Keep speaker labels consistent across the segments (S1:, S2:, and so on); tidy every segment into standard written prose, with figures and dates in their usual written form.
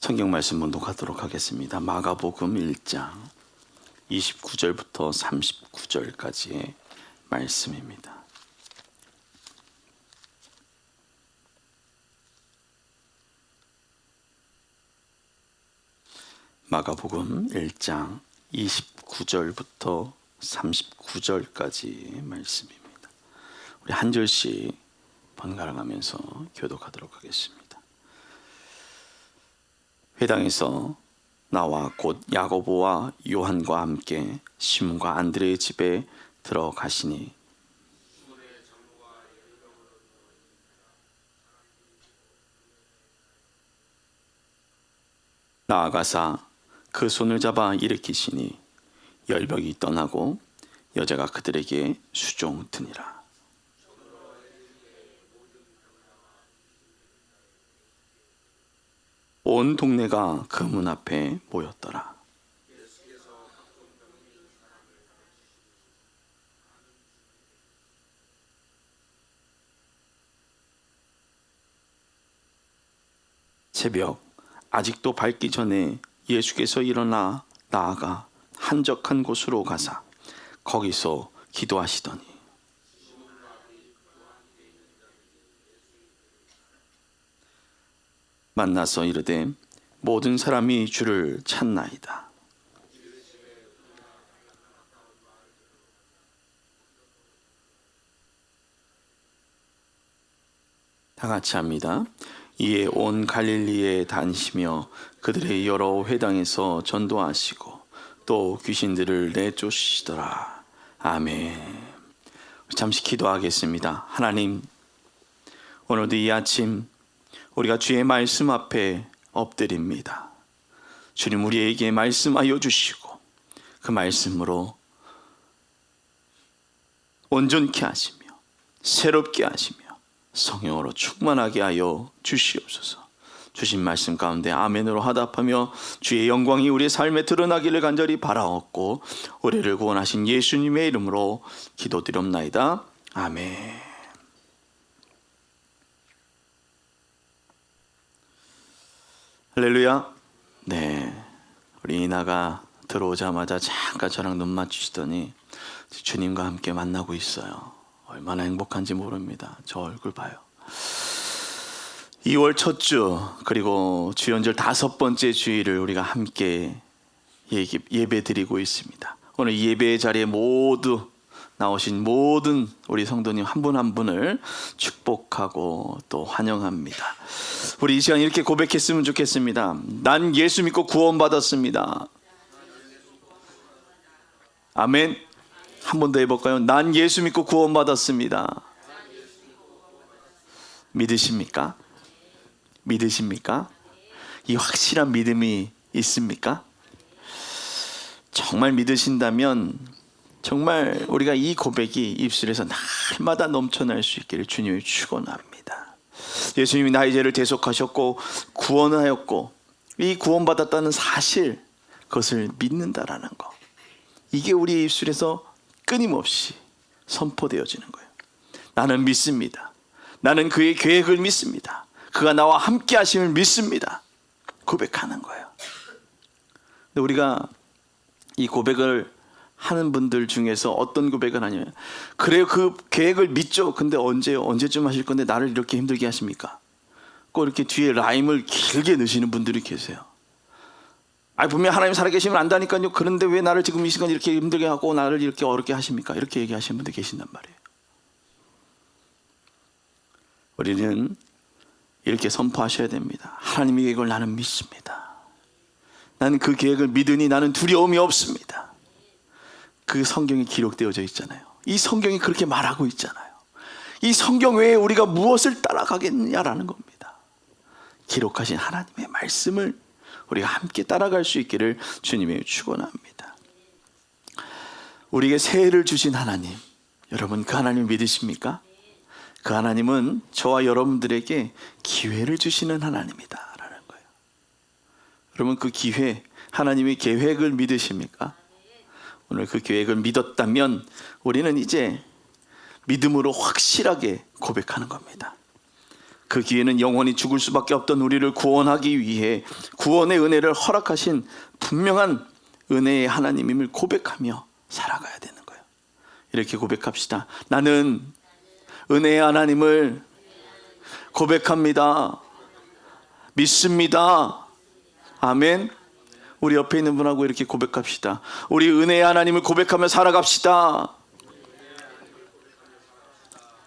S1: 성경 말씀 문독하도록 하겠습니다. 마가복음 1장 29절부터 39절까지의 말씀입니다. 마가복음 1장 29절부터 39절까지의 말씀입니다. 우리 한 절씩 번갈아 가면서 교독하도록 하겠습니다. 회당에서 나와 곧 야고보와 요한과 함께 시몬과 안드레의 집에 들어가시니 나아가사 그 손을 잡아 일으키시니 열병이 떠나고 여자가 그들에게 수종드니라. 온 동네가 그 문 앞에 모였더라. 새벽 아직도 밝기 전에 예수께서 일어나 나아가 한적한 곳으로 가사 거기서 기도하시더니 만나서 이르되 모든 사람이 주를 찾나이다. 다 같이 합니다. 이에 온 갈릴리에 다니시며 그들의 여러 회당에서 전도하시고 또 귀신들을 내쫓으시더라. 아멘. 잠시 기도하겠습니다. 하나님, 오늘도 이 아침 우리가 주의 말씀 앞에 엎드립니다. 주님, 우리에게 말씀하여 주시고 그 말씀으로 온전케 하시며 새롭게 하시며 성령으로 충만하게 하여 주시옵소서. 주신 말씀 가운데 아멘으로 화답하며 주의 영광이 우리의 삶에 드러나기를 간절히 바라옵고 우리를 구원하신 예수님의 이름으로 기도드립나이다. 아멘. 할렐루야. 네, 우리 이나가 들어오자마자 잠깐 저랑 눈 맞추시더니 주님과 함께 만나고 있어요. 얼마나 행복한지 모릅니다. 저 얼굴 봐요. 2월 첫 주 그리고 주연절 5번째 주일을 우리가 함께 예배 드리고 있습니다. 오늘 이 예배의 자리에 모두 나오신 모든 우리 성도님 한 분 한 분을 축복하고 또 환영합니다. 우리 이 시간 이렇게 고백했으면 좋겠습니다. 난 예수 믿고 구원받았습니다. 아멘. 한 번 더 해볼까요? 난 예수 믿고 구원받았습니다. 믿으십니까? 믿으십니까? 이 확실한 믿음이 있습니까? 정말 믿으신다면 정말 우리가 이 고백이 입술에서 날마다 넘쳐날 수 있기를 주님이 축원합니다. 예수님이 나의 죄를 대속하셨고 구원하였고 이 구원받았다는 사실, 그것을 믿는다라는 거, 이게 우리 입술에서 끊임없이 선포되어지는 거예요. 나는 믿습니다. 나는 그의 계획을 믿습니다. 그가 나와 함께 하심을 믿습니다. 고백하는 거예요. 근데 우리가 이 고백을 하는 분들 중에서 어떤 고백을 하냐면, 그래요, 그 계획을 믿죠. 근데 언제쯤 하실 건데 나를 이렇게 힘들게 하십니까? 꼭 이렇게 뒤에 라임을 길게 넣으시는 분들이 계세요. 분명 하나님 살아계시면 안다니까요. 그런데 왜 나를 지금 이 시간 이렇게 힘들게 하고 나를 이렇게 어렵게 하십니까? 이렇게 얘기하시는 분들 계신단 말이에요. 우리는 이렇게 선포하셔야 됩니다. 하나님의 계획을 나는 믿습니다. 나는 그 계획을 믿으니 나는 두려움이 없습니다. 그 성경에 기록되어져 있잖아요. 이 성경이 그렇게 말하고 있잖아요. 이 성경 외에 우리가 무엇을 따라가겠느냐라는 겁니다. 기록하신 하나님의 말씀을 우리가 함께 따라갈 수 있기를 주님의 축원합니다. 우리에게 새해를 주신 하나님, 여러분 그 하나님 믿으십니까? 그 하나님은 저와 여러분들에게 기회를 주시는 하나님이다라는 거예요. 여러분 그 기회, 하나님의 계획을 믿으십니까? 오늘 그 계획을 믿었다면 우리는 이제 믿음으로 확실하게 고백하는 겁니다. 그 기회는 영원히 죽을 수밖에 없던 우리를 구원하기 위해 구원의 은혜를 허락하신 분명한 은혜의 하나님임을 고백하며 살아가야 되는 거예요. 이렇게 고백합시다. 나는 은혜의 하나님을 고백합니다. 믿습니다. 아멘. 우리 옆에 있는 분하고 이렇게 고백합시다. 우리 은혜의 하나님을 고백하며 살아갑시다.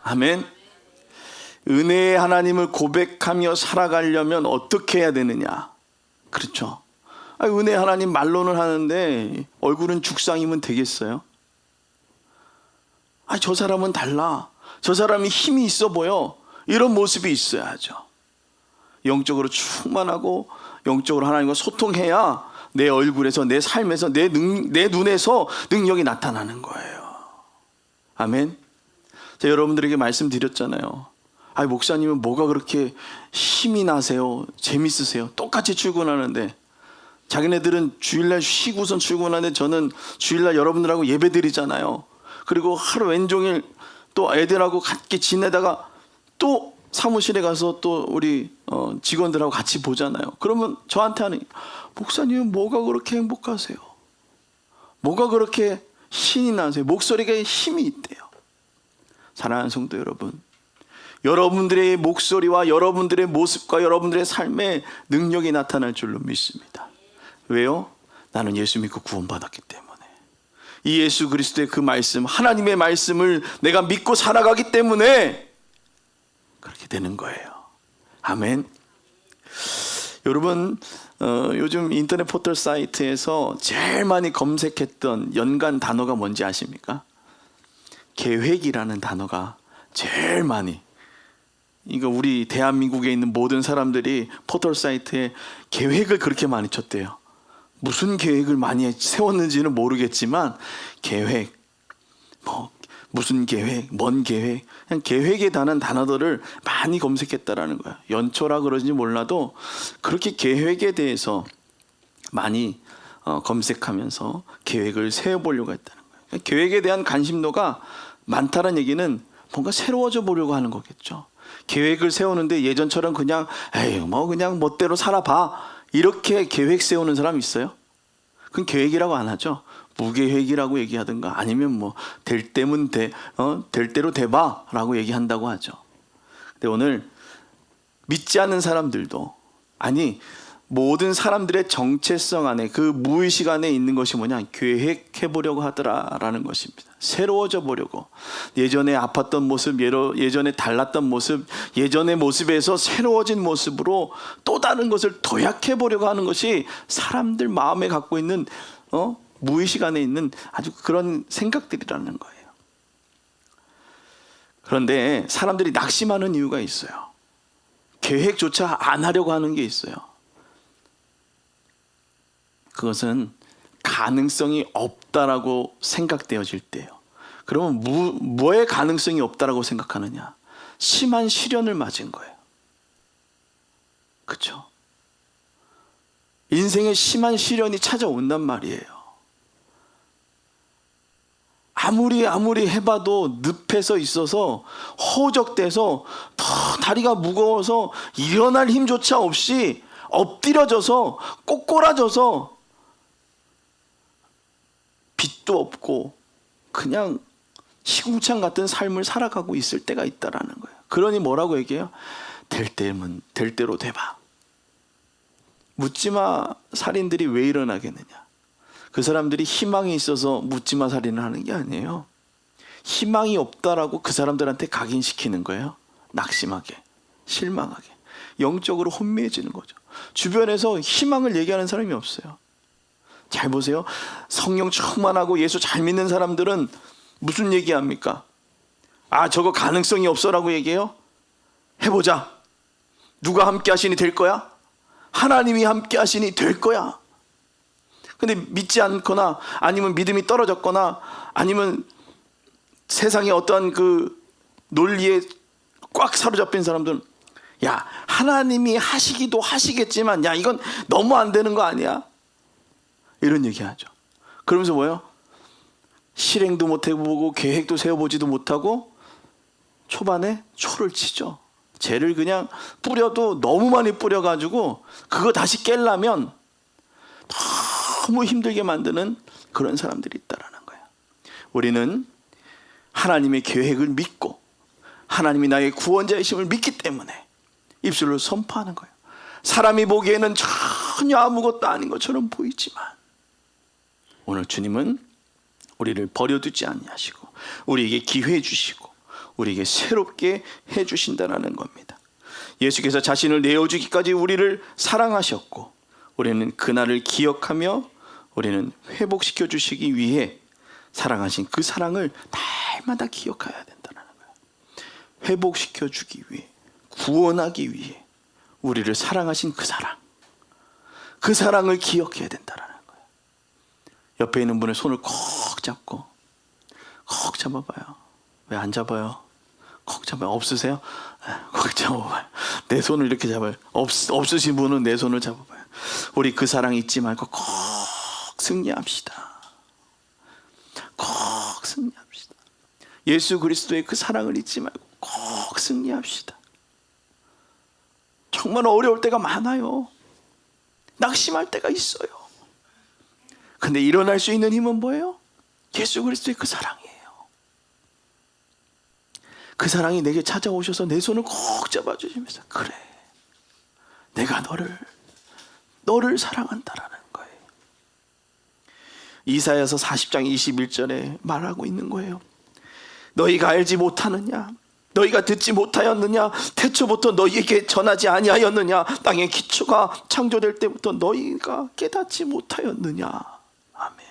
S1: 아멘. 은혜의 하나님을 고백하며 살아가려면 어떻게 해야 되느냐? 그렇죠. 은혜의 하나님 말로는 하는데 얼굴은 죽상이면 되겠어요? 저 사람은 달라. 저 사람이 힘이 있어 보여. 이런 모습이 있어야죠. 영적으로 충만하고 영적으로 하나님과 소통해야 내 얼굴에서, 내 삶에서, 내 눈에서 능력이 나타나는 거예요. 아멘. 제가 여러분들에게 말씀드렸잖아요. 목사님은 뭐가 그렇게 힘이 나세요? 재밌으세요? 똑같이 출근하는데, 자기네들은 주일날 쉬고선 출근하는데 저는 주일날 여러분들하고 예배 드리잖아요. 그리고 하루 왼종일 또 애들하고 같이 지내다가 또 사무실에 가서 또 우리 직원들하고 같이 보잖아요. 그러면 저한테 하는, 목사님은 뭐가 그렇게 행복하세요? 뭐가 그렇게 신이 나세요? 목소리가 힘이 있대요. 사랑하는 성도 여러분, 여러분들의 목소리와 여러분들의 모습과 여러분들의 삶에 능력이 나타날 줄로 믿습니다. 왜요? 나는 예수 믿고 구원받았기 때문에. 이 예수 그리스도의 그 말씀, 하나님의 말씀을 내가 믿고 살아가기 때문에 그렇게 되는 거예요. 아멘. 여러분, 요즘 인터넷 포털 사이트에서 제일 많이 검색했던 연관 단어가 뭔지 아십니까? 계획이라는 단어가 제일 많이. 이거 우리 대한민국에 있는 모든 사람들이 포털 사이트에 계획을 그렇게 많이 쳤대요. 무슨 계획을 많이 세웠는지는 모르겠지만 계획, 무슨 계획, 뭔 계획, 그냥 계획에 관한 단어들을 많이 검색했다라는 거야. 연초라 그러는지 몰라도 그렇게 계획에 대해서 많이 검색하면서 계획을 세워보려고 했다는 거예요. 계획에 대한 관심도가 많다는 얘기는 뭔가 새로워져 보려고 하는 거겠죠. 계획을 세우는데 예전처럼 그냥 그냥 멋대로 살아봐, 이렇게 계획 세우는 사람 있어요? 그건 계획이라고 안 하죠. 무계획이라고 얘기하든가 아니면 될 때면 될 대로 돼봐라고 얘기한다고 하죠. 근데 오늘 믿지 않는 사람들도, 모든 사람들의 정체성 안에, 그 무의식 안에 있는 것이 뭐냐? 계획해 보려고 하더라라는 것입니다. 새로워져 보려고. 예전에 아팠던 모습, 예전에 달랐던 모습, 예전의 모습에서 새로워진 모습으로 또 다른 것을 도약해 보려고 하는 것이 사람들 마음에 갖고 있는 무의식 안에 있는 아주 그런 생각들이라는 거예요. 그런데 사람들이 낙심하는 이유가 있어요. 계획조차 안 하려고 하는 게 있어요. 그것은 가능성이 없다라고 생각되어질 때예요. 그러면 뭐의 가능성이 없다라고 생각하느냐? 심한 시련을 맞은 거예요. 그렇죠? 인생에 심한 시련이 찾아온단 말이에요. 아무리 해봐도 늪에서 있어서 허우적대서 더 다리가 무거워서 일어날 힘조차 없이 엎드려져서 꼬꼬라져서 빛도 없고 그냥 시궁창 같은 삶을 살아가고 있을 때가 있다라는 거예요. 그러니 뭐라고 얘기해요? 될 때면 될 대로 돼봐. 묻지마 살인들이 왜 일어나겠느냐? 그 사람들이 희망이 있어서 묻지마 살인을 하는 게 아니에요. 희망이 없다라고 그 사람들한테 각인시키는 거예요. 낙심하게, 실망하게, 영적으로 혼미해지는 거죠. 주변에서 희망을 얘기하는 사람이 없어요. 잘 보세요. 성령 충만하고 예수 잘 믿는 사람들은 무슨 얘기합니까? 저거 가능성이 없어라고 얘기해요? 해보자. 누가 함께 하시니 될 거야? 하나님이 함께 하시니 될 거야. 근데 믿지 않거나 아니면 믿음이 떨어졌거나 아니면 세상의 어떠한 그 논리에 꽉 사로잡힌 사람들은 하나님이 하시기도 하시겠지만 이건 너무 안 되는 거 아니야? 이런 얘기하죠. 그러면서 뭐예요? 실행도 못 해보고 계획도 세워보지도 못하고 초반에 초를 치죠. 죄를 그냥 뿌려도 너무 많이 뿌려가지고 그거 다시 깰려면 너무 힘들게 만드는 그런 사람들이 있다라는 거예요. 우리는 하나님의 계획을 믿고 하나님이 나의 구원자이심을 믿기 때문에 입술로 선포하는 거예요. 사람이 보기에는 전혀 아무것도 아닌 것처럼 보이지만 오늘 주님은 우리를 버려두지 아니하시고 우리에게 기회 주시고 우리에게 새롭게 해주신다는 겁니다. 예수께서 자신을 내어주기까지 우리를 사랑하셨고 우리는 그날을 기억하며 우리는 회복시켜 주시기 위해 사랑하신 그 사랑을 날마다 기억해야 된다는 거예요. 회복시켜 주기 위해, 구원하기 위해 우리를 사랑하신 그 사랑을 기억해야 된다는 거예요. 옆에 있는 분의 손을 꼭 잡고 콕 잡아봐요. 왜 안 잡아요? 콕 잡아요. 없으세요? 콕 잡아봐요. 내 손을 이렇게 잡아요. 없으신 분은 내 손을 잡아봐요. 우리 그 사랑 잊지 말고 콕 승리합시다. 콕 승리합시다. 예수 그리스도의 그 사랑을 잊지 말고 콕 승리합시다. 정말 어려울 때가 많아요. 낙심할 때가 있어요. 근데 일어날 수 있는 힘은 뭐예요? 예수 그리스도의 그 사랑이에요. 그 사랑이 내게 찾아오셔서 내 손을 꼭 잡아주시면서 그래, 내가 너를 사랑한다라는 거예요. 이사야서 40장 21절에 말하고 있는 거예요. 너희가 알지 못하느냐? 너희가 듣지 못하였느냐? 태초부터 너희에게 전하지 아니하였느냐? 땅의 기초가 창조될 때부터 너희가 깨닫지 못하였느냐? 아멘.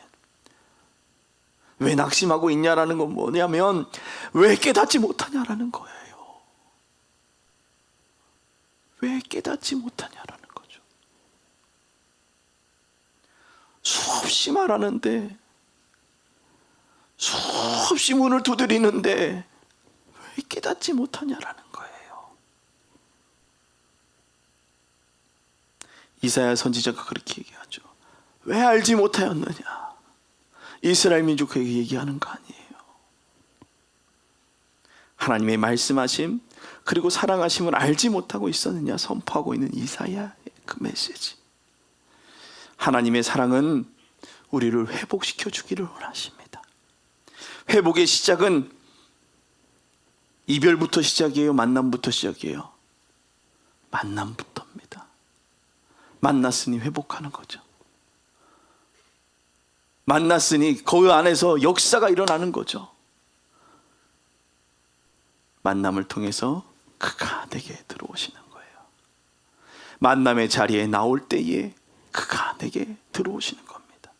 S1: 왜 낙심하고 있냐라는 건 뭐냐면 왜 깨닫지 못하냐라는 거예요. 왜 깨닫지 못하냐라는 거죠. 수없이 말하는데, 수없이 문을 두드리는데 왜 깨닫지 못하냐라는 거예요. 이사야 선지자가 그렇게 얘기하죠. 왜 알지 못하였느냐? 이스라엘 민족에게 얘기하는 거 아니에요. 하나님의 말씀하심 그리고 사랑하심을 알지 못하고 있었느냐 선포하고 있는 이사야의 그 메시지. 하나님의 사랑은 우리를 회복시켜 주기를 원하십니다. 회복의 시작은 이별부터 시작이에요? 만남부터 시작이에요? 만남부터입니다. 만났으니 회복하는 거죠. 만났으니 그 안에서 역사가 일어나는 거죠. 만남을 통해서 그가 내게 들어오시는 거예요. 만남의 자리에 나올 때에 그가 내게 들어오시는 겁니다.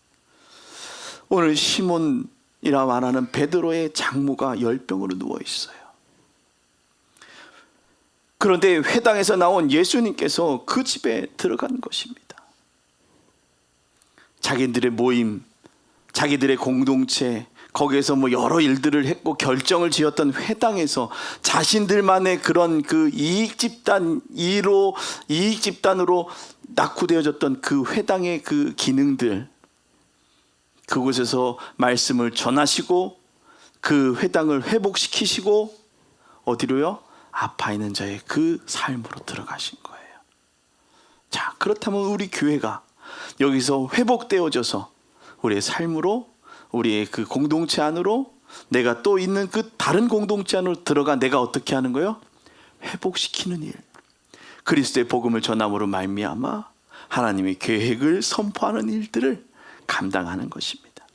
S1: 오늘 시몬이라 말하는 베드로의 장모가 열병으로 누워 있어요. 그런데 회당에서 나온 예수님께서 그 집에 들어간 것입니다. 자기들의 모임, 자기들의 공동체, 거기에서 뭐 여러 일들을 했고 결정을 지었던 회당에서 자신들만의 그런 그 이익 집단으로 낙후되어졌던 그 회당의 그 기능들, 그곳에서 말씀을 전하시고 그 회당을 회복시키시고 어디로요? 아파 있는 자의 그 삶으로 들어가신 거예요. 자, 그렇다면 우리 교회가 여기서 회복되어져서 우리의 삶으로, 우리의 그 공동체 안으로, 내가 또 있는 그 다른 공동체 안으로 들어가 내가 어떻게 하는 거예요? 회복시키는 일, 그리스도의 복음을 전함으로 말미암아 하나님의 계획을 선포하는 일들을 감당하는 것입니다.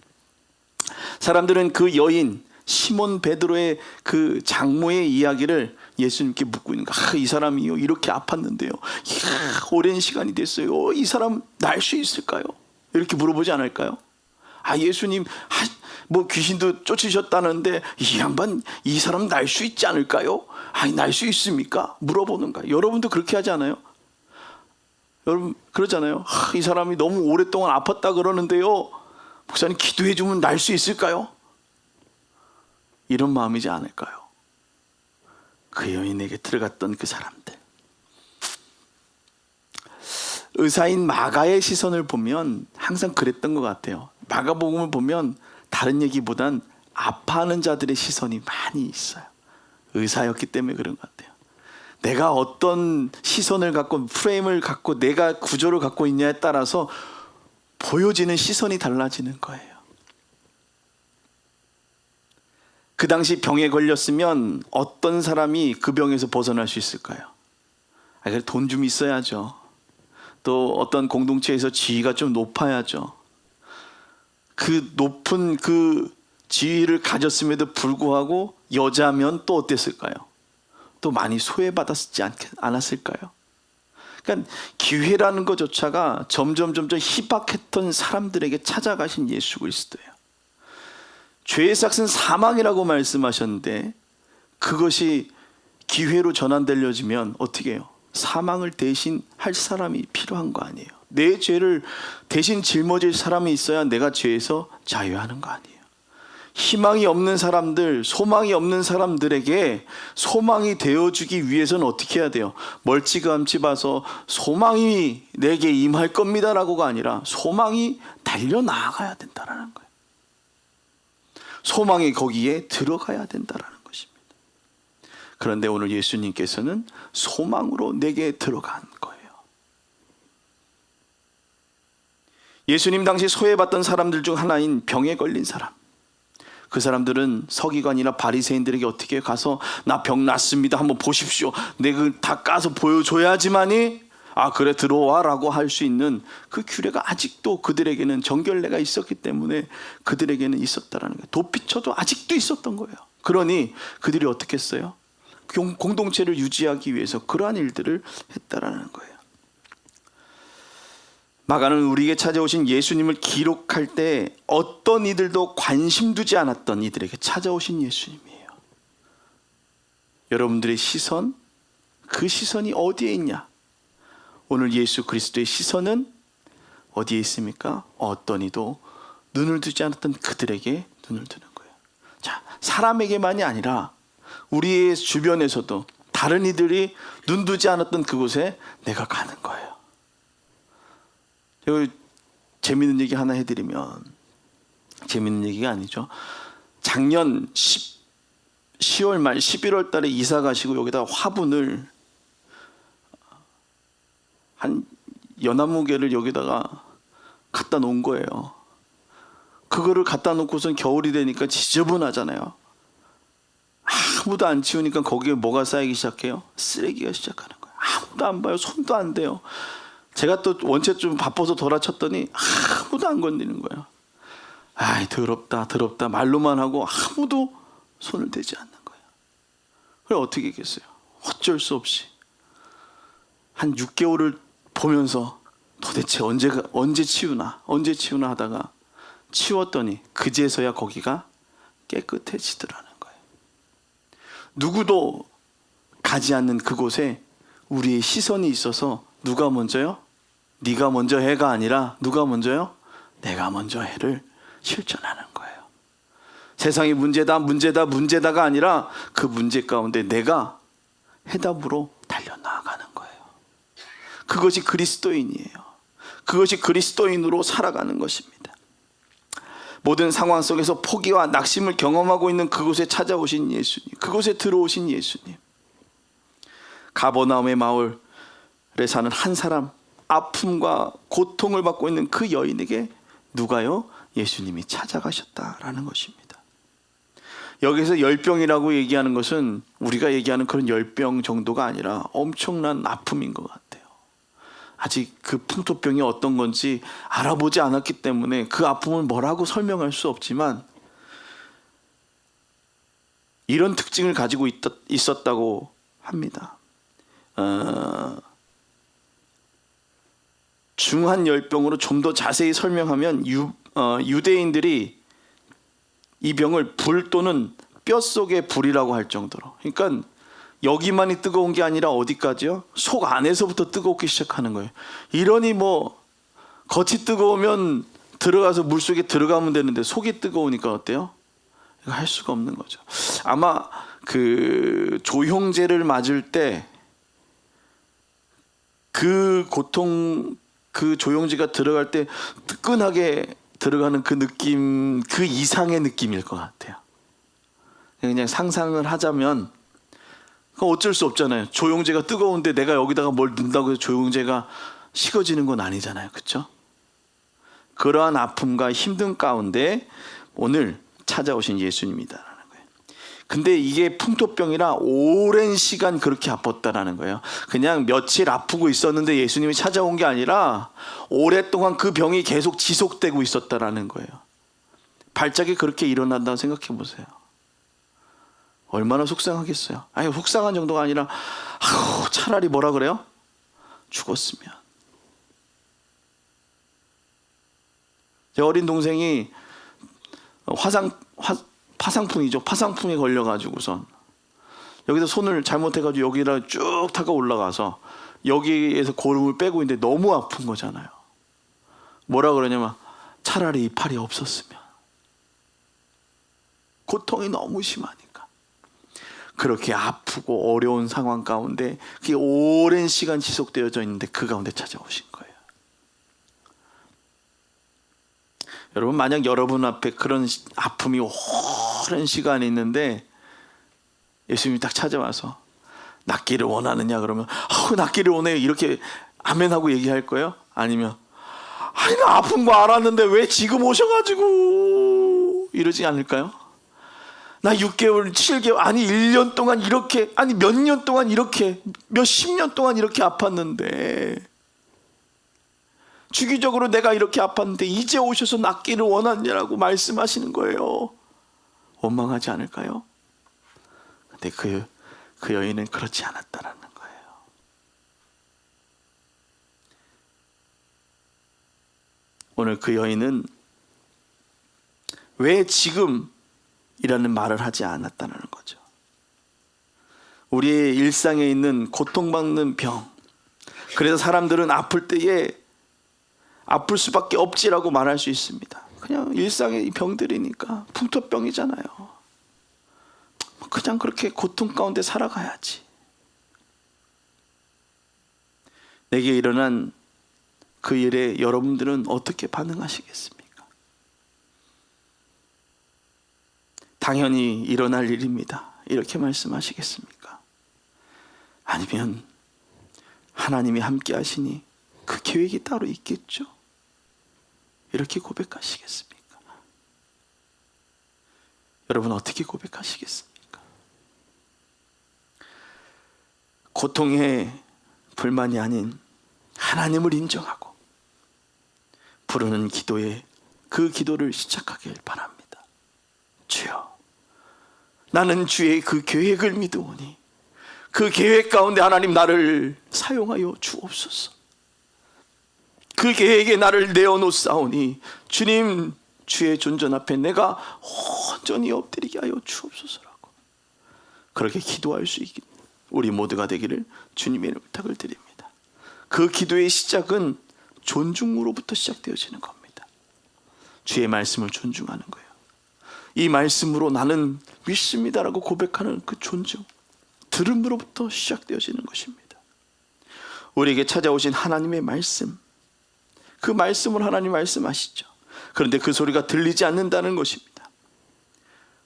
S1: 사람들은 그 여인 시몬 베드로의 그 장모의 이야기를 예수님께 묻고 있는 거예요. 이 사람이요 이렇게 아팠는데요, 오랜 시간이 됐어요. 이 사람 날 수 있을까요? 이렇게 물어보지 않을까요? 예수님 뭐 귀신도 쫓으셨다는데 이 양반 이 사람 날 수 있지 않을까요? 날 수 있습니까? 물어보는 거예요. 여러분도 그렇게 하지 않아요? 여러분 그러잖아요. 이 사람이 너무 오랫동안 아팠다 그러는데요, 목사님 기도해 주면 날 수 있을까요? 이런 마음이지 않을까요? 그 여인에게 들어갔던 그 사람들, 의사인 마가의 시선을 보면 항상 그랬던 것 같아요. 마가복음을 보면 다른 얘기보단 아파하는 자들의 시선이 많이 있어요. 의사였기 때문에 그런 것 같아요. 내가 어떤 시선을 갖고 프레임을 갖고 내가 구조를 갖고 있냐에 따라서 보여지는 시선이 달라지는 거예요. 그 당시 병에 걸렸으면 어떤 사람이 그 병에서 벗어날 수 있을까요? 돈 좀 있어야죠. 또 어떤 공동체에서 지위가 좀 높아야죠. 그 높은 그 지위를 가졌음에도 불구하고 여자면 또 어땠을까요? 또 많이 소외받았지 않았을까요? 그러니까 기회라는 것조차가 점점 희박했던 사람들에게 찾아가신 예수 그리스도예요. 죄의 삭은 사망이라고 말씀하셨는데 그것이 기회로 전환되려면 어떻게 해요? 사망을 대신 할 사람이 필요한 거 아니에요. 내 죄를 대신 짊어질 사람이 있어야 내가 죄에서 자유하는 거 아니에요. 희망이 없는 사람들, 소망이 없는 사람들에게 소망이 되어주기 위해서는 어떻게 해야 돼요? 멀찌감치 봐서 소망이 내게 임할 겁니다라고가 아니라 소망이 달려나가야 된다라는 거예요. 소망이 거기에 들어가야 된다라는 것입니다. 그런데 오늘 예수님께서는 소망으로 내게 들어간 거예요. 예수님 당시 소외받던 사람들 중 하나인 병에 걸린 사람. 그 사람들은 서기관이나 바리새인들에게 어떻게 가서 나 병 났습니다. 한번 보십시오. 내가 다 까서 보여줘야지만이 그래 들어와라고 할 수 있는 그 규례가 아직도 그들에게는 정결례가 있었기 때문에 그들에게는 있었다라는 거예요. 도피처도 아직도 있었던 거예요. 그러니 그들이 어떻게 했어요? 공동체를 유지하기 위해서 그러한 일들을 했다라는 거예요. 마가는 우리에게 찾아오신 예수님을 기록할 때 어떤 이들도 관심 두지 않았던 이들에게 찾아오신 예수님이에요. 여러분들의 시선, 그 시선이 어디에 있냐? 오늘 예수 그리스도의 시선은 어디에 있습니까? 어떤 이도 눈을 두지 않았던 그들에게 눈을 두는 거예요. 자, 사람에게만이 아니라 우리의 주변에서도 다른 이들이 눈 두지 않았던 그곳에 내가 가는 거예요. 제가 재밌는 얘기 하나 해드리면, 재밌는 얘기가 아니죠. 작년 10월 말 11월 달에 이사 가시고 여기다 화분을 한 연나무 개를 여기다가 갖다 놓은 거예요. 그거를 갖다 놓고선 겨울이 되니까 지저분하잖아요. 아무도 안 치우니까 거기에 뭐가 쌓이기 시작해요? 쓰레기가 시작하는 거예요. 아무도 안 봐요. 손도 안 대요. 제가 또 원체 좀 바빠서 돌아쳤더니 아무도 안 건드리는 거예요. 더럽다 말로만 하고 아무도 손을 대지 않는 거예요. 그래 어떻게 했겠어요? 어쩔 수 없이 한 6개월을 보면서 도대체 언제 치우나 하다가 치웠더니 그제서야 거기가 깨끗해지더라는 거예요. 누구도 가지 않는 그곳에 우리의 시선이 있어서 누가 먼저요? 네가 먼저 해가 아니라 누가 먼저요? 내가 먼저 해를 실천하는 거예요. 세상이 문제다가 아니라 그 문제 가운데 내가 해답으로 달려나가는 거예요. 그것이 그리스도인이에요. 그것이 그리스도인으로 살아가는 것입니다. 모든 상황 속에서 포기와 낙심을 경험하고 있는 그곳에 찾아오신 예수님, 그곳에 들어오신 예수님. 가버나움의 마을에 사는 한 사람, 아픔과 고통을 받고 있는 그 여인에게 누가요? 예수님이 찾아가셨다라는 것입니다. 여기서 열병이라고 얘기하는 것은 우리가 얘기하는 그런 열병 정도가 아니라 엄청난 아픔인 것 같아요. 아직 그 풍토병이 어떤 건지 알아보지 않았기 때문에 그 아픔을 뭐라고 설명할 수 없지만 이런 특징을 가지고 있었다고 합니다. 중한 열병으로 좀 더 자세히 설명하면 유대인들이 이 병을 불 또는 뼛속의 불이라고 할 정도로, 그러니까 여기만이 뜨거운 게 아니라 어디까지요? 속 안에서부터 뜨겁기 시작하는 거예요. 이러니 뭐 겉이 뜨거우면 들어가서 물속에 들어가면 되는데 속이 뜨거우니까 어때요? 이거 할 수가 없는 거죠. 아마 그 조형제를 맞을 때 그 고통, 그 조영지가 들어갈 때 뜨끈하게 들어가는 그 느낌, 그 이상의 느낌일 것 같아요. 그냥 상상을 하자면 그럼 어쩔 수 없잖아요. 조영제가 뜨거운데 내가 여기다가 뭘 넣는다고 해서 조영제가 식어지는 건 아니잖아요. 그렇죠? 그러한 아픔과 힘든 가운데 오늘 찾아오신 예수님이다라는 거예요. 근데 이게 풍토병이라 오랜 시간 그렇게 아팠다라는 거예요. 그냥 며칠 아프고 있었는데 예수님이 찾아온 게 아니라 오랫동안 그 병이 계속 지속되고 있었다라는 거예요. 발작이 그렇게 일어난다고 생각해 보세요. 얼마나 속상하겠어요. 아니, 속상한 정도가 아니라 차라리 뭐라 그래요? 죽었으면. 제 어린 동생이 파상풍이죠. 파상풍에 걸려가지고선 여기서 손을 잘못해가지고 여기를 쭉 타고 올라가서 여기에서 고름을 빼고 있는데 너무 아픈 거잖아요. 뭐라 그러냐면 차라리 이 팔이 없었으면. 고통이 너무 심하니까. 그렇게 아프고 어려운 상황 가운데 그게 오랜 시간 지속되어져 있는데 그 가운데 찾아오신 거예요. 여러분, 만약 여러분 앞에 그런 아픔이 오랜 시간이 있는데 예수님이 딱 찾아와서 낫기를 원하느냐 그러면 낫기를 원해요 이렇게 아멘하고 얘기할 거예요? 아니면 아니 나 아픈 거 알았는데 왜 지금 오셔가지고 이러지 않을까요? 나 6개월, 7개월, 아니 1년 동안 이렇게, 아니 몇 년 동안 이렇게, 몇십 년 동안 이렇게 아팠는데 주기적으로 내가 이렇게 아팠는데 이제 오셔서 낫기를 원하느냐고 말씀하시는 거예요. 원망하지 않을까요? 근데 그 여인은 그렇지 않았다라는 거예요. 오늘 그 여인은 왜 지금 이라는 말을 하지 않았다는 거죠. 우리의 일상에 있는 고통받는 병, 그래서 사람들은 아플 때에 아플 수밖에 없지라고 말할 수 있습니다. 그냥 일상의 병들이니까 풍토병이잖아요. 그냥 그렇게 고통 가운데 살아가야지. 내게 일어난 그 일에 여러분들은 어떻게 반응하시겠습니까? 당연히 일어날 일입니다. 이렇게 말씀하시겠습니까? 아니면 하나님이 함께 하시니 그 계획이 따로 있겠죠? 이렇게 고백하시겠습니까? 여러분 어떻게 고백하시겠습니까? 고통에 불만이 아닌 하나님을 인정하고 부르는 기도에 그 기도를 시작하길 바랍니다. 주여, 나는 주의 그 계획을 믿으오니 그 계획 가운데 하나님 나를 사용하여 주옵소서. 그 계획에 나를 내어놓사오니 주님, 주의 존전 앞에 내가 온전히 엎드리게 하여 주옵소서라고 그렇게 기도할 수 있게 우리 모두가 되기를 주님의 이름으로 부탁을 드립니다. 그 기도의 시작은 존중으로부터 시작되어지는 겁니다. 주의 말씀을 존중하는 거예요. 이 말씀으로 나는 믿습니다라고 고백하는 그 존중, 들음으로부터 시작되어지는 것입니다. 우리에게 찾아오신 하나님의 말씀, 그 말씀을 하나님 말씀하시죠. 그런데 그 소리가 들리지 않는다는 것입니다.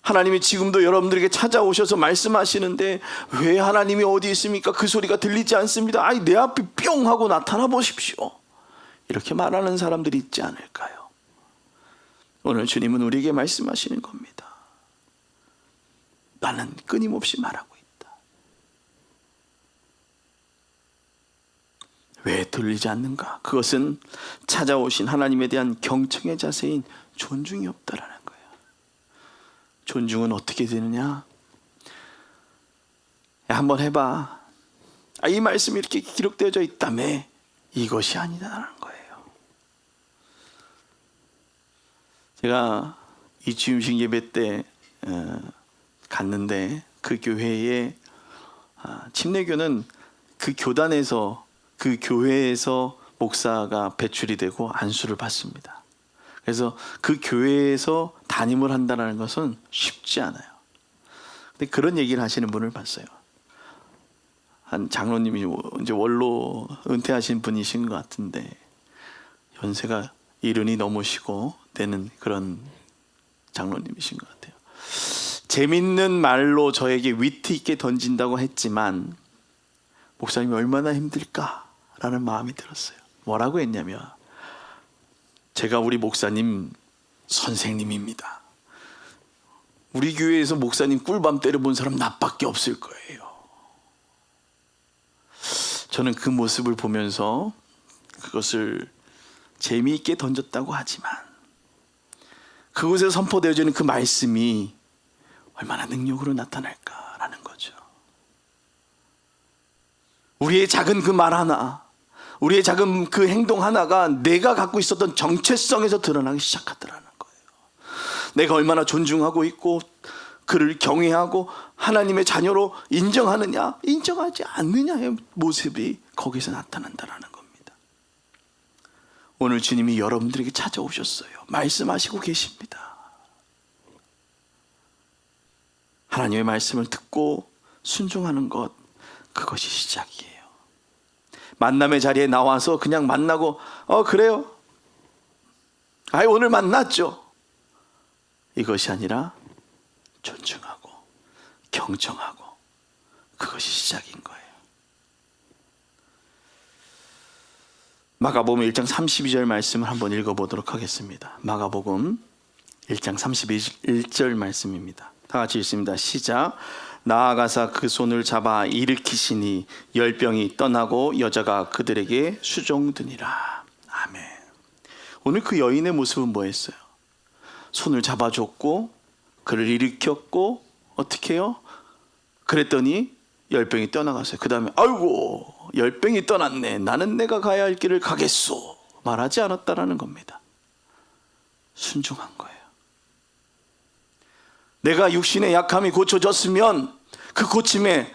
S1: 하나님이 지금도 여러분들에게 찾아오셔서 말씀하시는데 왜 하나님이 어디 있습니까? 그 소리가 들리지 않습니다. 아니 내 앞에 뿅 하고 나타나 보십시오. 이렇게 말하는 사람들이 있지 않을까요? 오늘 주님은 우리에게 말씀하시는 겁니다. 나는 끊임없이 말하고 있다. 왜 들리지 않는가? 그것은 찾아오신 하나님에 대한 경청의 자세인 존중이 없다라는 거예요. 존중은 어떻게 되느냐? 야, 한번 해봐. 이 말씀이 이렇게 기록되어져 있다며. 이것이 아니다라는 거예요. 제가 이 주임식 예배 때 갔는데 그 교회에 침례교는 그 교단에서 그 교회에서 목사가 배출이 되고 안수를 받습니다. 그래서 그 교회에서 담임을 한다는 것은 쉽지 않아요. 근데 그런 얘기를 하시는 분을 봤어요. 한 장로님이 이제 원로 은퇴하신 분이신 것 같은데 연세가 70이 넘으시고 되는 그런 장로님이신 것 같아요. 재밌는 말로 저에게 위트 있게 던진다고 했지만 목사님이 얼마나 힘들까라는 마음이 들었어요. 뭐라고 했냐면, 제가 우리 목사님 선생님입니다. 우리 교회에서 목사님 꿀밤 때려본 사람 나밖에 없을 거예요. 저는 그 모습을 보면서 그것을 재미있게 던졌다고 하지만 그곳에 선포되어지는 그 말씀이 얼마나 능력으로 나타날까라는 거죠. 우리의 작은 그 말 하나, 우리의 작은 그 행동 하나가 내가 갖고 있었던 정체성에서 드러나기 시작하더라는 거예요. 내가 얼마나 존중하고 있고 그를 경외하고 하나님의 자녀로 인정하느냐, 인정하지 않느냐의 모습이 거기서 나타난다는 겁니다. 오늘 주님이 여러분들에게 찾아오셨어요. 말씀하시고 계십니다. 하나님의 말씀을 듣고 순종하는 것, 그것이 시작이에요. 만남의 자리에 나와서 그냥 만나고 그래요? 오늘 만났죠? 이것이 아니라 존중하고 경청하고, 그것이 시작인 거예요. 마가복음 1장 32절 말씀을 한번 읽어보도록 하겠습니다. 마가복음 1장 31절 말씀입니다. 다 같이 읽습니다. 시작. 나아가사 그 손을 잡아 일으키시니 열병이 떠나고 여자가 그들에게 수종드니라. 아멘. 오늘 그 여인의 모습은 뭐였어요? 손을 잡아줬고 그를 일으켰고 어떻게 해요? 그랬더니 열병이 떠나갔어요. 그 다음에 아이고 열병이 떠났네, 나는 내가 가야 할 길을 가겠소, 말하지 않았다라는 겁니다. 순종한 거예요. 내가 육신의 약함이 고쳐졌으면 그 고침에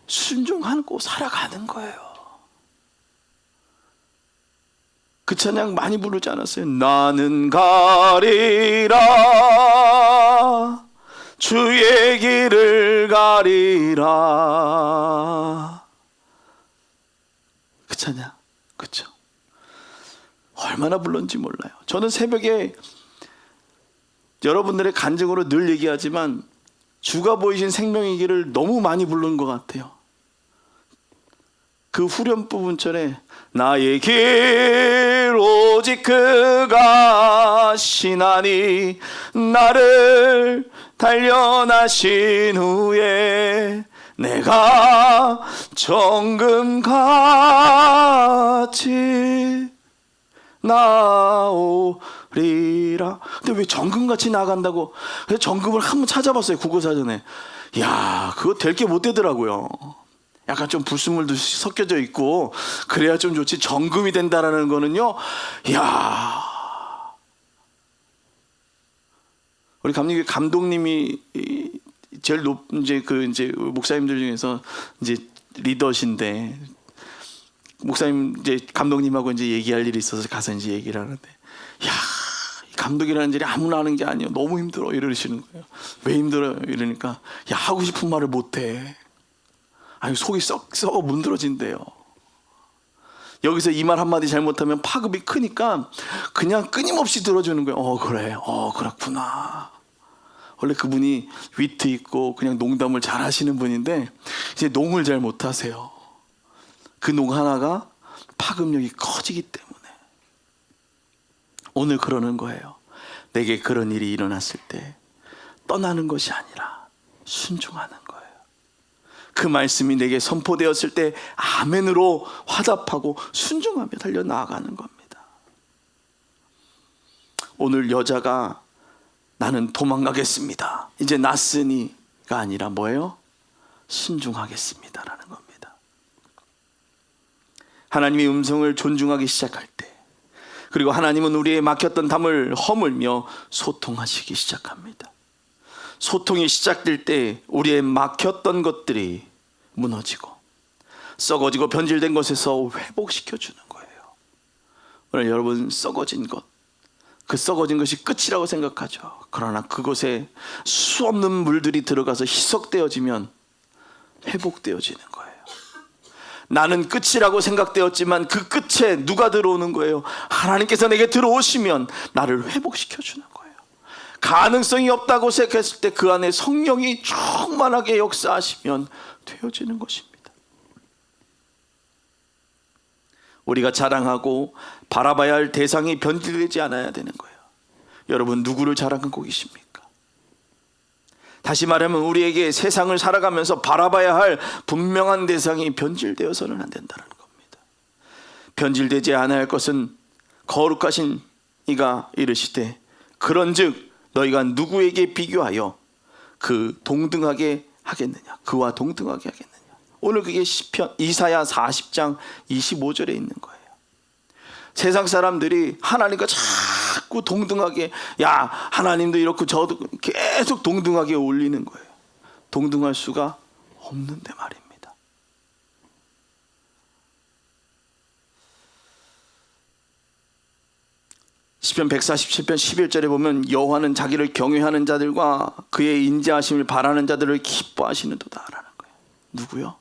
S1: 순종하고 살아가는 거예요. 그 찬양 많이 부르지 않았어요? 나는 가리라, 주의 길을 가리라. 그 찬양, 그렇죠? 얼마나 불렀는지 몰라요. 저는 새벽에 여러분들의 간증으로 늘 얘기하지만 주가 보이신 생명의 길을 너무 많이 부르는 것 같아요. 그 후렴 부분처럼 나의 길 오직 그가 신하니 나를 단련하신 후에 내가 정금같이 나오리라. 근데 왜 정금같이 나간다고? 그래서 정금을 한번 찾아봤어요, 국어사전에. 이야, 그거 될 게 못 되더라고요. 약간 좀 불순물도 섞여져 있고 그래야 좀 좋지, 정금이 된다라는 거는요, 이야. 우리 감독님이 제일 이제 목사님들 중에서 이제 리더신데, 목사님 이제 감독님하고 이제 얘기할 일이 있어서 가서 이제 얘기를 하는데, 야, 감독이라는 일이 아무나 하는 게 아니에요. 너무 힘들어 이러시는 거예요. 왜 힘들어요? 이러니까 야, 하고 싶은 말을 못 해. 아니, 속이 썩어 문드러진대요. 여기서 이 말 한마디 잘못하면 파급이 크니까 그냥 끊임없이 들어주는 거예요. 그래, 그렇구나. 원래 그분이 위트 있고 그냥 농담을 잘 하시는 분인데 이제 농을 잘 못하세요. 그 농 하나가 파급력이 커지기 때문에. 오늘 그러는 거예요. 내게 그런 일이 일어났을 때 떠나는 것이 아니라 순종하는 거예요. 그 말씀이 내게 선포되었을 때 아멘으로 화답하고 순종하며 달려나가는 겁니다. 오늘 여자가 나는 도망가겠습니다, 이제 났으니가 아니라 뭐예요? 순종하겠습니다라는 겁니다. 하나님의 음성을 존중하기 시작할 때, 그리고 하나님은 우리의 막혔던 담을 허물며 소통하시기 시작합니다. 소통이 시작될 때 우리의 막혔던 것들이 무너지고 썩어지고 변질된 것에서 회복시켜주는 거예요. 오늘 여러분, 썩어진 것, 그 썩어진 것이 끝이라고 생각하죠. 그러나 그곳에 수없는 물들이 들어가서 희석되어지면 회복되어지는 거예요. 나는 끝이라고 생각되었지만 그 끝에 누가 들어오는 거예요? 하나님께서 내게 들어오시면 나를 회복시켜주는 거예요. 가능성이 없다고 생각했을 때 그 안에 성령이 충만하게 역사하시면 되어지는 것입니다. 우리가 자랑하고 바라봐야 할 대상이 변질되지 않아야 되는 거예요. 여러분, 누구를 자랑하고 계십니까? 다시 말하면 우리에게 세상을 살아가면서 바라봐야 할 분명한 대상이 변질되어서는 안 된다는 겁니다. 변질되지 않아야 할 것은 거룩하신 이가 이르시되 그런즉 너희가 누구에게 비교하여 그 동등하게 하겠느냐, 그와 동등하게 하겠느냐. 오늘 그게 시편 이사야 40장 25절에 있는 거예요. 세상 사람들이 하나님과 자꾸 동등하게, 야 하나님도 이렇고 저도 계속 동등하게 올리는 거예요. 동등할 수가 없는데 말입니다. 시편 147편 11절에 보면 여호와는 자기를 경외하는 자들과 그의 인자하심을 바라는 자들을 기뻐하시는도다라는 거예요. 누구요?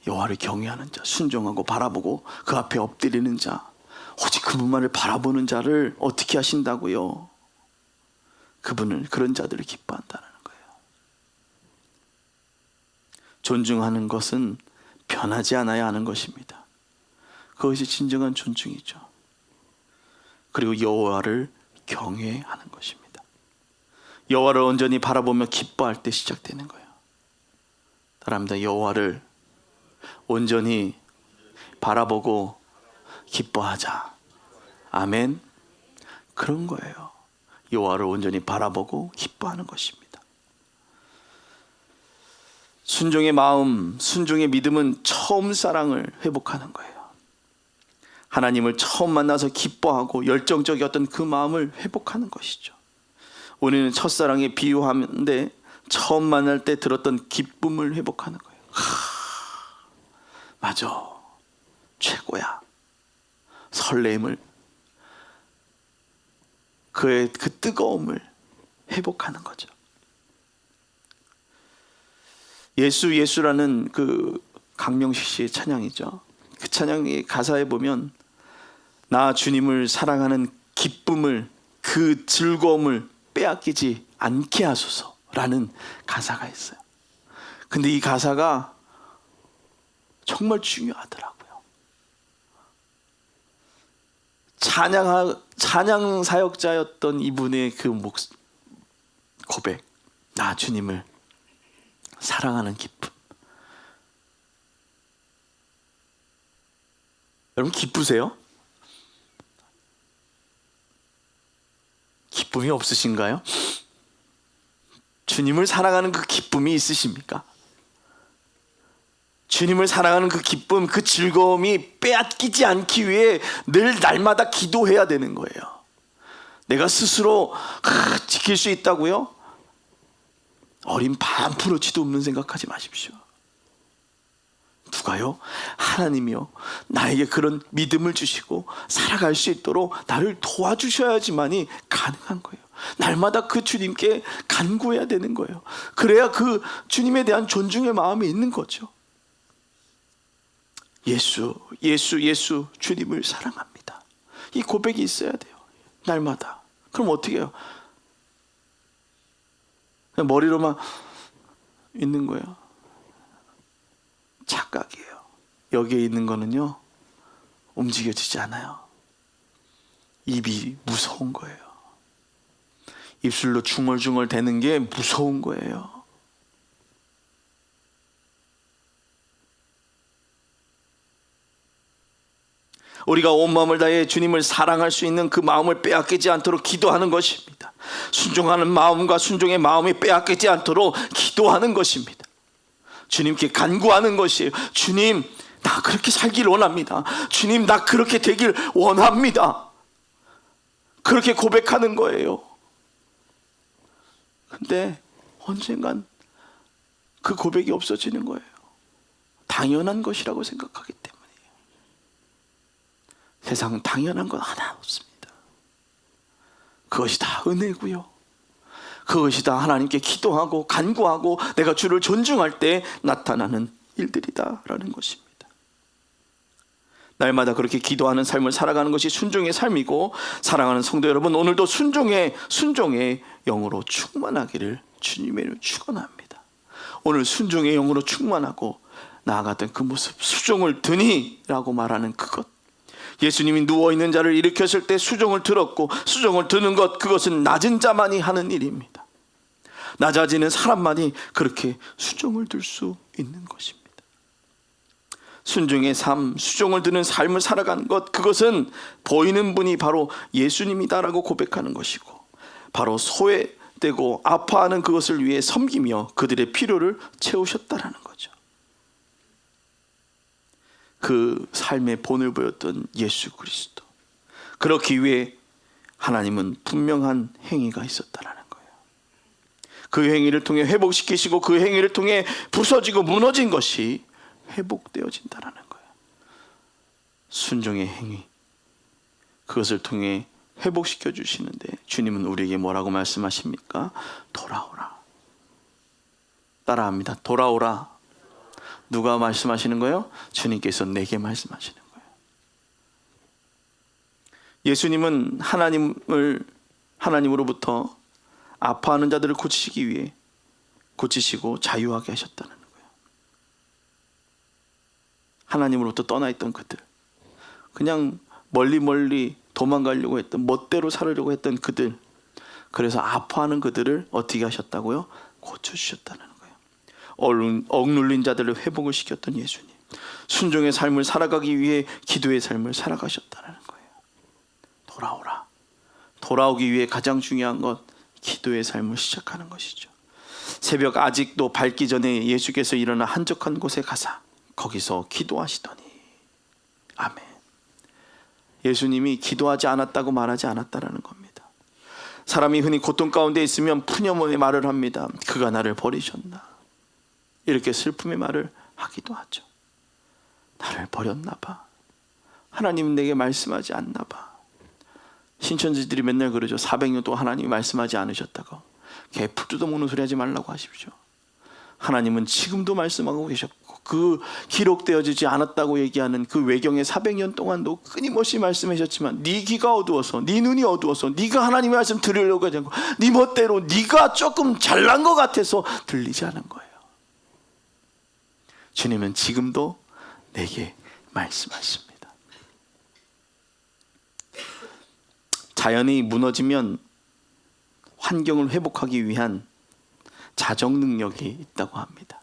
S1: 여호와를 경외하는 자, 순종하고 바라보고 그 앞에 엎드리는 자, 오직 그분만을 바라보는 자를 어떻게 하신다고요? 그분은 그런 자들을 기뻐한다는 거예요. 존중하는 것은 변하지 않아야 하는 것입니다. 그것이 진정한 존중이죠. 그리고 여호와를 경외하는 것입니다. 여호와를 온전히 바라보며 기뻐할 때 시작되는 거예요. 사람들, 여호와를 온전히 바라보고 기뻐하자. 아멘. 그런 거예요. 여호와를 온전히 바라보고 기뻐하는 것입니다. 순종의 마음, 순종의 믿음은 처음 사랑을 회복하는 거예요. 하나님을 처음 만나서 기뻐하고 열정적이었던 그 마음을 회복하는 것이죠. 우리는 첫사랑에 비유하는데 처음 만날 때 들었던 기쁨을 회복하는 거예요. 맞아, 최고야. 설렘을, 그의 그 뜨거움을 회복하는 거죠. 예수 예수라는 그 강명식 씨의 찬양이죠. 그 찬양의 가사에 보면 나 주님을 사랑하는 기쁨을, 그 즐거움을 빼앗기지 않게 하소서라는 가사가 있어요. 근데 이 가사가 정말 중요하더라고요. 찬양 사역자였던 이분의 그 고백, 나 주님을 사랑하는 기쁨. 여러분, 기쁘세요? 기쁨이 없으신가요? 주님을 사랑하는 그 기쁨이 있으십니까? 주님을 사랑하는 그 기쁨, 그 즐거움이 빼앗기지 않기 위해 늘 날마다 기도해야 되는 거예요. 내가 스스로 지킬 수 있다고요? 어린 반프로치도 없는 생각하지 마십시오. 누가요? 하나님이요. 나에게 그런 믿음을 주시고 살아갈 수 있도록 나를 도와주셔야지만이 가능한 거예요. 날마다 그 주님께 간구해야 되는 거예요. 그래야 그 주님에 대한 존중의 마음이 있는 거죠. 예수 주님을 사랑합니다. 이 고백이 있어야 돼요. 날마다. 그럼 어떻게 해요? 그냥 머리로만 있는 거예요. 착각이에요. 여기에 있는 거는요, 움직여지지 않아요. 입이 무서운 거예요. 입술로 중얼중얼 대는 게 무서운 거예요. 우리가 온 마음을 다해 주님을 사랑할 수 있는 그 마음을 빼앗기지 않도록 기도하는 것입니다. 순종하는 마음과 순종의 마음이 빼앗기지 않도록 기도하는 것입니다. 주님께 간구하는 것이에요. 주님, 나 그렇게 살길 원합니다. 주님, 나 그렇게 되길 원합니다. 그렇게 고백하는 거예요. 근데 언젠간 그 고백이 없어지는 거예요. 당연한 것이라고 생각하기 때문이에요. 세상은 당연한 건 하나 없습니다. 그것이 다 은혜고요. 그것이 다 하나님께 기도하고 간구하고 내가 주를 존중할 때 나타나는 일들이다라는 것입니다. 날마다 그렇게 기도하는 삶을 살아가는 것이 순종의 삶이고, 사랑하는 성도 여러분, 오늘도 순종의 영으로 충만하기를 주님의 이름으로 축원합니다. 오늘 순종의 영으로 충만하고 나아갔던 그 모습, 수종을 드니 라고 말하는 그것, 예수님이 누워있는 자를 일으켰을 때 수종을 들었고, 수종을 드는 것, 그것은 낮은 자만이 하는 일입니다. 낮아지는 사람만이 그렇게 수종을 들 수 있는 것입니다. 순종의 삶, 수종을 드는 삶을 살아가는 것, 그것은 보이는 분이 바로 예수님이다라고 고백하는 것이고, 바로 소외되고 아파하는 그것을 위해 섬기며 그들의 필요를 채우셨다라는 거죠. 그 삶의 본을 보였던 예수 그리스도, 그렇기 위해 하나님은 분명한 행위가 있었다라는 거예요. 그 행위를 통해 회복시키시고, 그 행위를 통해 부서지고 무너진 것이 회복되어진다라는 거예요. 순종의 행위, 그것을 통해 회복시켜 주시는데, 주님은 우리에게 뭐라고 말씀하십니까? 돌아오라. 따라합니다. 돌아오라. 누가 말씀하시는 거예요? 주님께서 내게 말씀하시는 거예요. 예수님은 하나님으로부터 아파하는 자들을 고치시기 위해 고치시고 자유하게 하셨다는 거예요. 하나님으로부터 떠나 있던 그들, 그냥 멀리 도망가려고 했던, 멋대로 살으려고 했던 그들, 그래서 아파하는 그들을 어떻게 하셨다고요? 고쳐주셨다는 거예요. 억눌린 자들을 회복을 시켰던 예수님, 순종의 삶을 살아가기 위해 기도의 삶을 살아가셨다는 거예요. 돌아오라. 돌아오기 위해 가장 중요한 것, 기도의 삶을 시작하는 것이죠. 새벽 아직도 밝기 전에 예수께서 일어나 한적한 곳에 가사 거기서 기도하시더니, 아멘. 예수님이 기도하지 않았다고 말하지 않았다라는 겁니다. 사람이 흔히 고통 가운데 있으면 푸념의 말을 합니다. 그가 나를 버리셨나, 이렇게 슬픔의 말을 하기도 하죠. 나를 버렸나 봐, 하나님 내게 말씀하지 않나 봐. 신천지들이 맨날 그러죠. 400년 동안 하나님이 말씀하지 않으셨다고. 개 풀 뜯어먹는 소리 하지 말라고 하십시오. 하나님은 지금도 말씀하고 계셨고, 그 기록되어지지 않았다고 얘기하는 그 외경의 400년 동안도 끊임없이 말씀하셨지만, 네 귀가 어두워서, 네 눈이 어두워서, 네가 하나님의 말씀 들으려고 하지 않고 네 멋대로 네가 조금 잘난 것 같아서 들리지 않은 거예요. 주님은 지금도 내게 말씀하십니다. 자연이 무너지면 환경을 회복하기 위한 자정 능력이 있다고 합니다.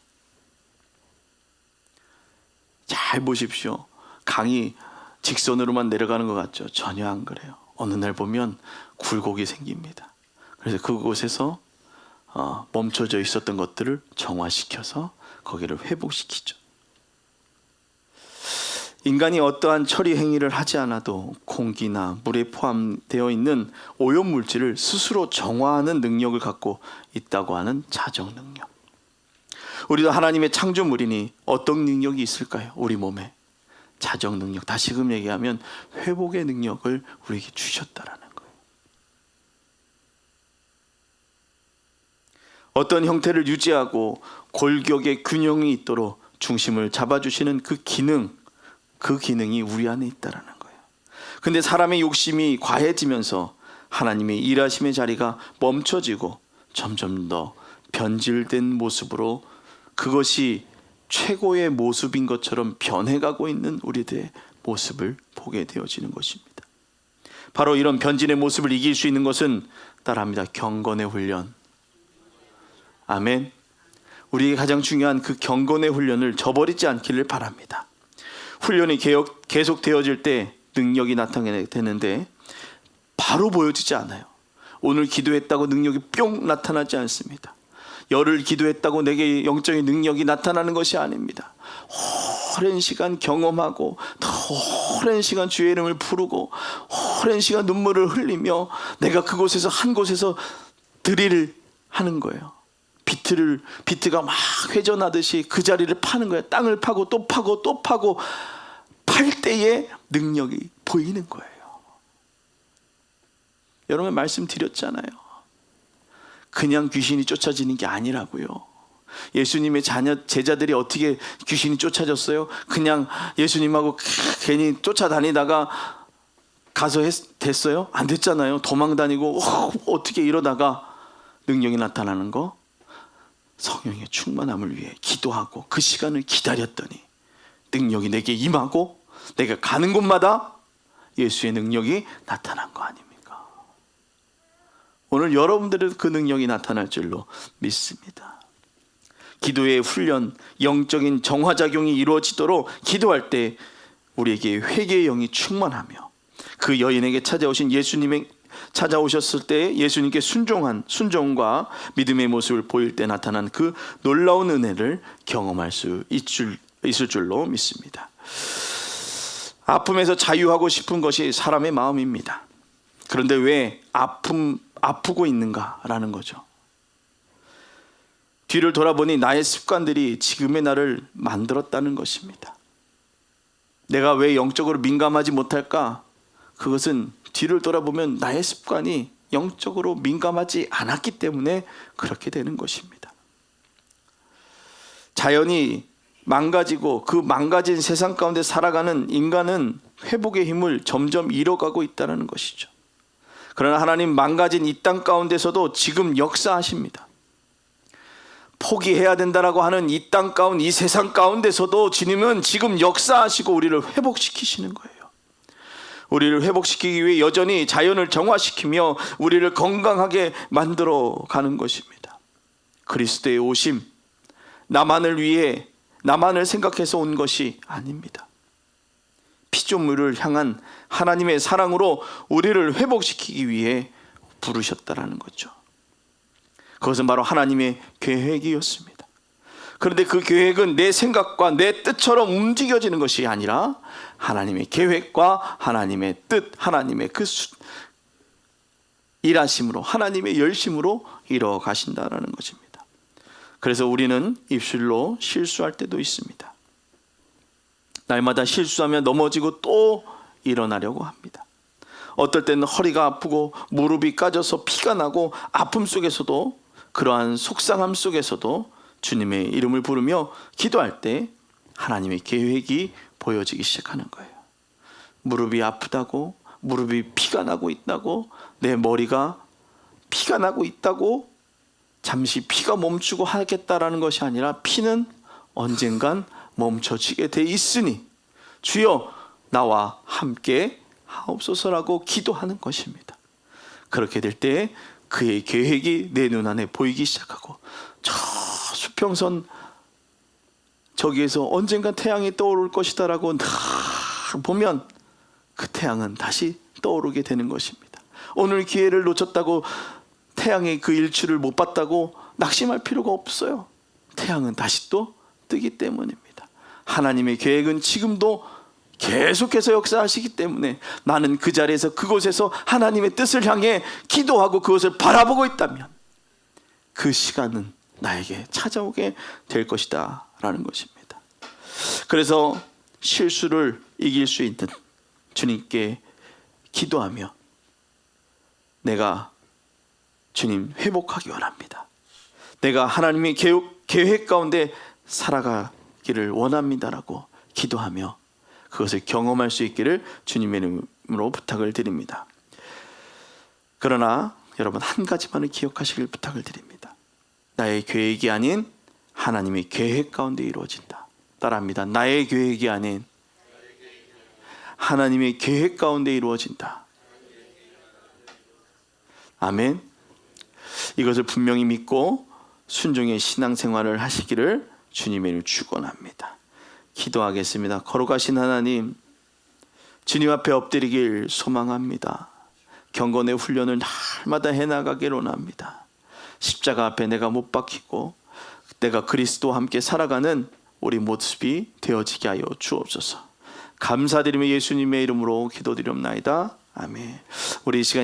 S1: 잘 보십시오. 강이 직선으로만 내려가는 것 같죠? 전혀 안 그래요. 어느 날 보면 굴곡이 생깁니다. 그래서 그곳에서 멈춰져 있었던 것들을 정화시켜서 거기를 회복시키죠. 인간이 어떠한 처리 행위를 하지 않아도 공기나 물에 포함되어 있는 오염물질을 스스로 정화하는 능력을 갖고 있다고 하는 자정 능력. 우리도 하나님의 창조물이니 어떤 능력이 있을까요? 우리 몸에 자정 능력, 다시금 얘기하면 회복의 능력을 우리에게 주셨다라는 거예요. 어떤 형태를 유지하고 골격의 균형이 있도록 중심을 잡아주시는 그 기능이 우리 안에 있다라는 거예요. 근데 사람의 욕심이 과해지면서 하나님의 일하심의 자리가 멈춰지고 점점 더 변질된 모습으로, 그것이 최고의 모습인 것처럼 변해가고 있는 우리들의 모습을 보게 되어지는 것입니다. 바로 이런 변질의 모습을 이길 수 있는 것은 따라합니다. 경건의 훈련. 아멘. 우리에게 가장 중요한 그 경건의 훈련을 저버리지 않기를 바랍니다. 훈련이 계속 되어질 때 능력이 나타나게 되는데 바로 보여지지 않아요. 오늘 기도했다고 능력이 뿅 나타나지 않습니다. 열흘 기도했다고 내게 영적인 능력이 나타나는 것이 아닙니다. 오랜 시간 경험하고, 더 오랜 시간 주의 이름을 부르고, 오랜 시간 눈물을 흘리며 내가 그곳에서 한 곳에서 드릴을 하는 거예요. 비트가 막 회전하듯이 그 자리를 파는 거예요. 땅을 파고 또 파고 또 파고, 팔 때의 능력이 보이는 거예요. 여러분 말씀드렸잖아요. 그냥 귀신이 쫓아지는 게 아니라고요. 예수님의 제자들이 어떻게 귀신이 쫓아졌어요? 그냥 예수님하고 괜히 쫓아다니다가 가서 됐어요? 안 됐잖아요. 도망 다니고 어떻게 이러다가 능력이 나타나는 거? 성령의 충만함을 위해 기도하고 그 시간을 기다렸더니 능력이 내게 임하고 내가 가는 곳마다 예수의 능력이 나타난 거 아닙니까? 오늘 여러분들에도 그 능력이 나타날 줄로 믿습니다. 기도의 훈련, 영적인 정화작용이 이루어지도록 기도할 때 우리에게 회개의 영이 충만하며 그 여인에게 찾아오셨을 때 예수님께 순종과 믿음의 모습을 보일 때 나타난 그 놀라운 은혜를 경험할 수 있을 줄로 믿습니다. 아픔에서 자유하고 싶은 것이 사람의 마음입니다. 그런데 왜 아프고 있는가라는 거죠. 뒤를 돌아보니 나의 습관들이 지금의 나를 만들었다는 것입니다. 내가 왜 영적으로 민감하지 못할까? 그것은 뒤를 돌아보면 나의 습관이 영적으로 민감하지 않았기 때문에 그렇게 되는 것입니다. 자연이 망가지고 그 망가진 세상 가운데 살아가는 인간은 회복의 힘을 점점 잃어가고 있다는 것이죠. 그러나 하나님 망가진 이 땅 가운데서도 지금 역사하십니다. 포기해야 된다라고 하는 이 땅 가운데, 이 세상 가운데서도 주님은 지금 역사하시고 우리를 회복시키시는 거예요. 우리를 회복시키기 위해 여전히 자연을 정화시키며 우리를 건강하게 만들어 가는 것입니다. 그리스도의 오심, 나만을 위해 나만을 생각해서 온 것이 아닙니다. 피조물을 향한 하나님의 사랑으로 우리를 회복시키기 위해 부르셨다라는 거죠. 그것은 바로 하나님의 계획이었습니다. 그런데 그 계획은 내 생각과 내 뜻처럼 움직여지는 것이 아니라 하나님의 계획과 하나님의 뜻, 하나님의 그 일하심으로, 하나님의 열심으로 이루어 가신다라는 것입니다. 그래서 우리는 입술로 실수할 때도 있습니다. 날마다 실수하며 넘어지고 또 일어나려고 합니다. 어떨 때는 허리가 아프고 무릎이 까져서 피가 나고 아픔 속에서도, 그러한 속상함 속에서도 주님의 이름을 부르며 기도할 때 하나님의 계획이 보여지기 시작하는 거예요. 무릎이 아프다고, 무릎이 피가 나고 있다고, 내 머리가 피가 나고 있다고 잠시 피가 멈추고 하겠다라는 것이 아니라 피는 언젠간 멈춰지게 돼 있으니 주여 나와 함께 하옵소서라고 기도하는 것입니다. 그렇게 될 때 그의 계획이 내 눈안에 보이기 시작하고, 저 수평선 저기에서 언젠간 태양이 떠오를 것이다라고 보면 그 태양은 다시 떠오르게 되는 것입니다. 오늘 기회를 놓쳤다고 태양의 그 일출을 못 봤다고 낙심할 필요가 없어요. 태양은 다시 또 뜨기 때문입니다. 하나님의 계획은 지금도 계속해서 역사하시기 때문에 나는 그 자리에서, 그곳에서 하나님의 뜻을 향해 기도하고 그것을 바라보고 있다면 그 시간은 나에게 찾아오게 될 것이다 라는 것입니다. 그래서 실수를 이길 수 있는 주님께 기도하며 내가 주님 회복하기 원합니다. 내가 하나님의 계획 가운데 살아가기를 원합니다라고 기도하며 그것을 경험할 수 있기를 주님의 이름으로 부탁을 드립니다. 그러나 여러분, 한 가지만을 기억하시길 부탁을 드립니다. 나의 계획이 아닌 하나님의 계획 가운데 이루어진다. 따라합니다. 나의 계획이 아닌 하나님의 계획 가운데 이루어진다. 아멘. 이것을 분명히 믿고 순종의 신앙생활을 하시기를 주님의 이름으로 축원합니다. 기도하겠습니다. 거룩하신 하나님, 주님 앞에 엎드리길 소망합니다. 경건의 훈련을 날마다 해나가길 원합니다. 십자가 앞에 내가 못 박히고 내가 그리스도와 함께 살아가는 우리 모습이 되어지게 하여 주옵소서. 감사드리며 예수님의 이름으로 기도드리옵나이다. 아멘. 우리 이 시간